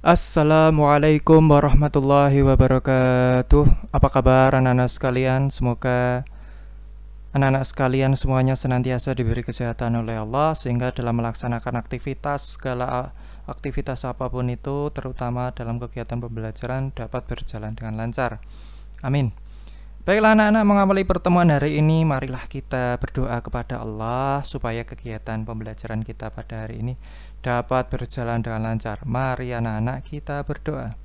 Assalamualaikum warahmatullahi wabarakatuh. Apa kabar anak-anak sekalian? Semoga anak-anak sekalian semuanya senantiasa diberi kesehatan oleh Allah, sehingga dalam melaksanakan segala aktivitas apapun itu, terutama dalam kegiatan pembelajaran, dapat berjalan dengan lancar. Amin. Baiklah anak-anak, mengawali pertemuan hari ini, marilah kita berdoa kepada Allah supaya kegiatan pembelajaran kita pada hari ini dapat berjalan dengan lancar. Mari anak-anak kita berdoa.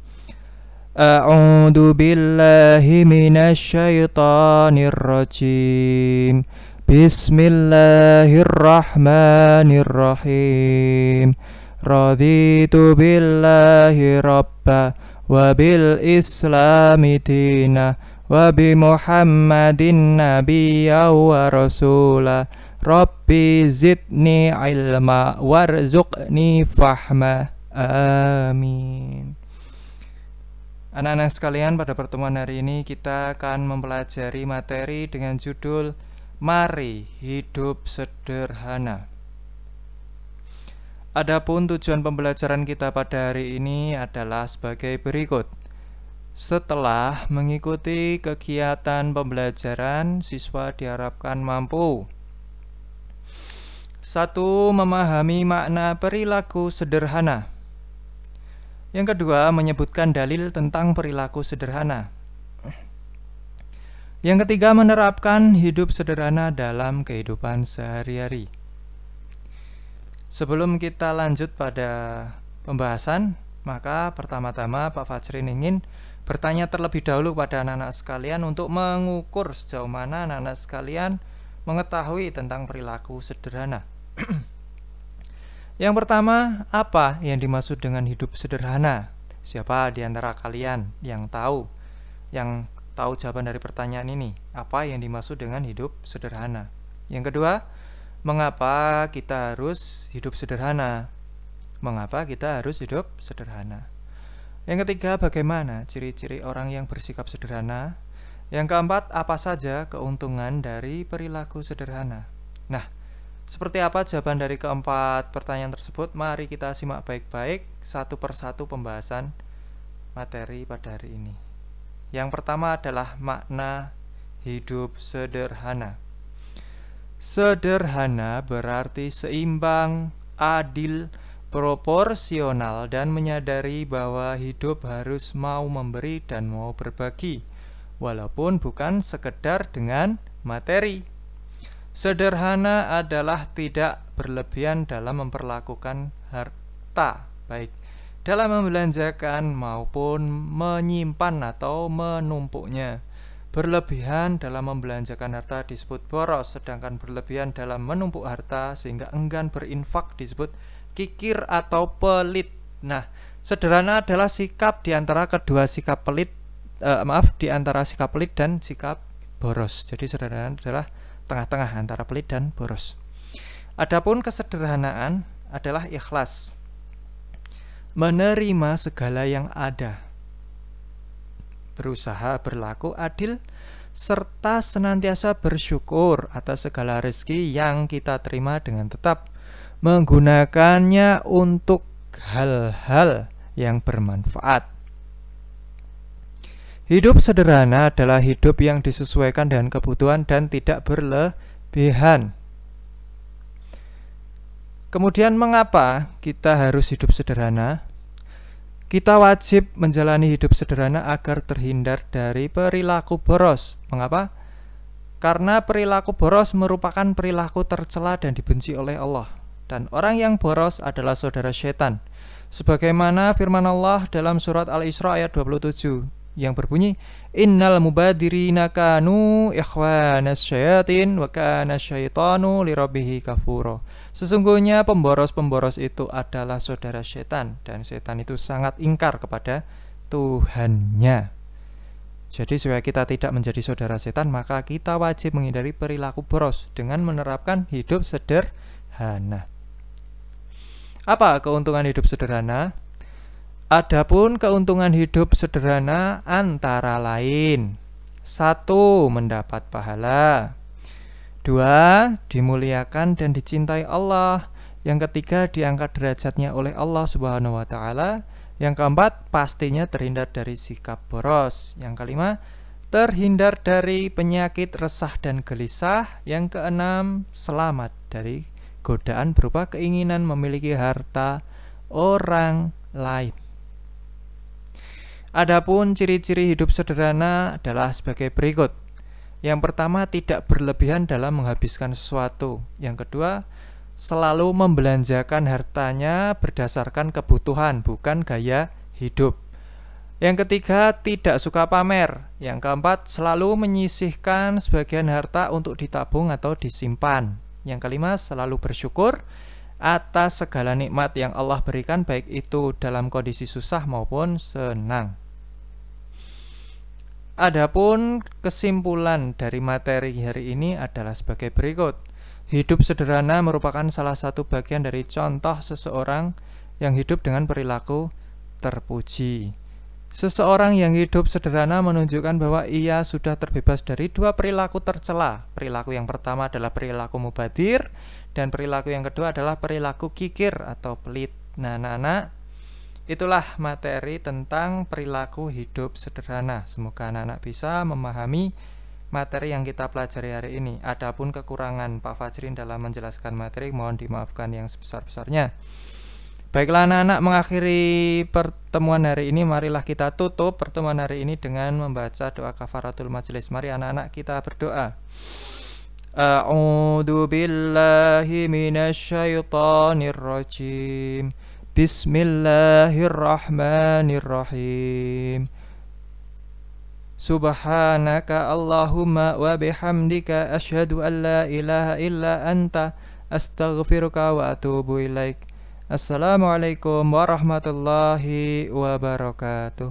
A'udzu billahi minasyaitonir rajim. Bismillahirrahmanirrahim. Raditu billahi rabba wa bil islami dina wa bi Muhammadin nabiyya wa rasula. Rabbi zidni ilma warzuqni fahma. Amin. Anak-anak sekalian, pada pertemuan hari ini kita akan mempelajari materi dengan judul Mari Hidup Sederhana. Adapun tujuan pembelajaran kita pada hari ini adalah sebagai berikut. Setelah mengikuti kegiatan pembelajaran, siswa diharapkan mampu: 1. Memahami makna perilaku sederhana. Yang kedua, menyebutkan dalil tentang perilaku sederhana. Yang ketiga, menerapkan hidup sederhana dalam kehidupan sehari-hari. Sebelum kita lanjut pada pembahasan, maka pertama-tama Pak Fajrin ingin bertanya terlebih dahulu pada anak-anak sekalian untuk mengukur sejauh mana anak-anak sekalian mengetahui tentang perilaku sederhana. Yang pertama, apa yang dimaksud dengan hidup sederhana? Siapa di antara kalian yang tahu jawaban dari pertanyaan ini? Apa yang dimaksud dengan hidup sederhana? Yang kedua, mengapa kita harus hidup sederhana? Mengapa kita harus hidup sederhana? Yang ketiga, bagaimana ciri-ciri orang yang bersikap sederhana? Yang keempat, apa saja keuntungan dari perilaku sederhana? Nah, seperti apa jawaban dari keempat pertanyaan tersebut? Mari kita simak baik-baik satu persatu pembahasan materi pada hari ini. Yang pertama adalah makna hidup sederhana. Sederhana berarti seimbang, adil, proporsional, dan menyadari bahwa hidup harus mau memberi dan mau berbagi, walaupun bukan sekedar dengan materi. Sederhana adalah tidak berlebihan dalam memperlakukan harta, baik dalam membelanjakan maupun menyimpan atau menumpuknya. Berlebihan dalam membelanjakan harta disebut boros, sedangkan berlebihan dalam menumpuk harta sehingga enggan berinfak disebut kikir atau pelit. Nah, sederhana adalah sikap di antara kedua sikap pelit, di antara sikap pelit dan sikap boros. Jadi sederhana adalah tengah-tengah antara pelit dan boros. Adapun kesederhanaan adalah ikhlas, menerima segala yang ada, berusaha berlaku adil, serta senantiasa bersyukur atas segala rezeki yang kita terima dengan tetap menggunakannya untuk hal-hal yang bermanfaat. Hidup sederhana adalah hidup yang disesuaikan dengan kebutuhan dan tidak berlebihan. Kemudian mengapa kita harus hidup sederhana? Kita wajib menjalani hidup sederhana agar terhindar dari perilaku boros. Mengapa? Karena perilaku boros merupakan perilaku tercela dan dibenci oleh Allah. Dan orang yang boros adalah saudara setan. Sebagaimana firman Allah dalam surat Al-Isra ayat 27 yang berbunyi, Innal mubadirina kanu ikhwanas syayatin wa kana syaitanu lirabbihi kafuro. Sesungguhnya pemboros-pemboros itu adalah saudara setan, dan setan itu sangat ingkar kepada Tuhannya. Jadi supaya kita tidak menjadi saudara setan, maka kita wajib menghindari perilaku boros dengan menerapkan hidup sederhana. Apa keuntungan hidup sederhana? Adapun keuntungan hidup sederhana antara lain: 1. Mendapat pahala. 2. Dimuliakan dan dicintai Allah. Yang ketiga, diangkat derajatnya oleh Allah Subhanahu wa Ta'ala. Yang keempat, pastinya terhindar dari sikap boros. Yang kelima, terhindar dari penyakit resah dan gelisah. Yang keenam, selamat dari godaan berupa keinginan memiliki harta orang lain. Adapun ciri-ciri hidup sederhana adalah sebagai berikut. Yang pertama, tidak berlebihan dalam menghabiskan sesuatu. Yang kedua, selalu membelanjakan hartanya berdasarkan kebutuhan, bukan gaya hidup. Yang ketiga, tidak suka pamer. Yang keempat, selalu menyisihkan sebagian harta untuk ditabung atau disimpan. Yang kelima, selalu bersyukur atas segala nikmat yang Allah berikan, baik itu dalam kondisi susah maupun senang. Adapun kesimpulan dari materi hari ini adalah sebagai berikut. Hidup sederhana merupakan salah satu bagian dari contoh seseorang yang hidup dengan perilaku terpuji. Seseorang yang hidup sederhana menunjukkan bahwa ia sudah terbebas dari dua perilaku tercela. Perilaku yang pertama adalah perilaku mubadir, dan perilaku yang kedua adalah perilaku kikir atau pelit. Nah, anak-anak, itulah materi tentang perilaku hidup sederhana. Semoga anak-anak bisa memahami materi yang kita pelajari hari ini. Adapun kekurangan Pak Fajrin dalam menjelaskan materi, mohon dimaafkan yang sebesar-besarnya. Baiklah anak-anak, mengakhiri pertemuan hari ini, marilah kita tutup pertemuan hari ini dengan membaca doa kafaratul majelis. Mari anak-anak kita berdoa. A'udzu billahi minasyaitonir rajim. Bismillahirrahmanirrahim. Subhanaka Allahumma wa bihamdika asyhadu an la ilaha illa anta astaghfiruka wa atubu ilaik. Assalamualaikum warahmatullahi wabarakatuh.